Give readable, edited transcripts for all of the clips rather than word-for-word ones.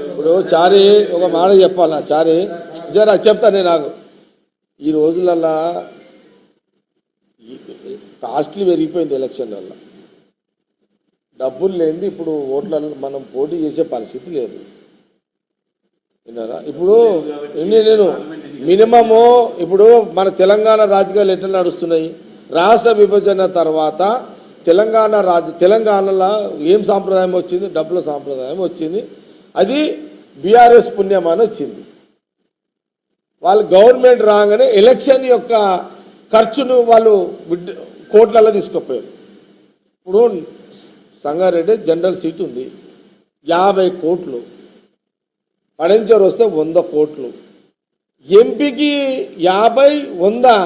ఇప్పుడు చారి ఒక మాట చెప్పాలా చారి జరా చెప్తా నేను నాకు ఈ రోజులల్లా కాస్ట్లీ పెరిగిపోయింది ఎలక్షన్లల్లో డబ్బులు లేనిది ఇప్పుడు ఓట్లలో మనం పోటీ చేసే పరిస్థితి లేదు విన్నారా ఇప్పుడు నేను మినిమము ఇప్పుడు మన తెలంగాణ రాజకీయాలు ఎట్లా నడుస్తున్నాయి రాష్ట్ర విభజన తర్వాత తెలంగాణలో ఏం సాంప్రదాయం వచ్చింది డబ్బుల సాంప్రదాయం వచ్చింది అది బీఆర్ఎస్ పుణ్యం అని వచ్చింది వాళ్ళు గవర్నమెంట్ రాగానే ఎలక్షన్ యొక్క ఖర్చును వాళ్ళు కోట్లలో తీసుకుపోయారు ఇప్పుడు సంగారెడ్డి జనరల్ సీట్ ఉంది 50 కోట్లు పడంచర్ వస్తే 100 కోట్లు ఎంపీకి 100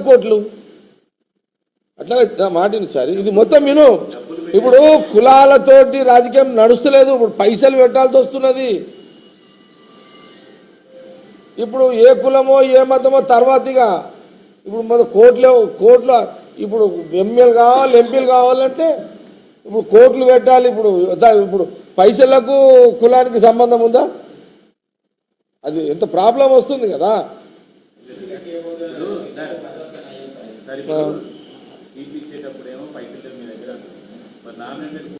కోట్లు అట్లా మాటిని సార్ ఇది మొత్తం విను ఇప్పుడు కులాలతోటి రాజకీయం నడుస్తలేదు ఇప్పుడు పైసలు పెట్టాల్సి వస్తున్నది ఇప్పుడు ఏ కులమో ఏ మతమో తర్వాతగా ఇప్పుడు మొదటి కోట్ల ఇప్పుడు ఎమ్మెల్యేలు కావాలి ఎంపీలు కావాలంటే ఇప్పుడు కోట్లు పెట్టాలి ఇప్పుడు పైసలకు కులానికి సంబంధం ఉందా అది ఎంత ప్రాబ్లం వస్తుంది కదా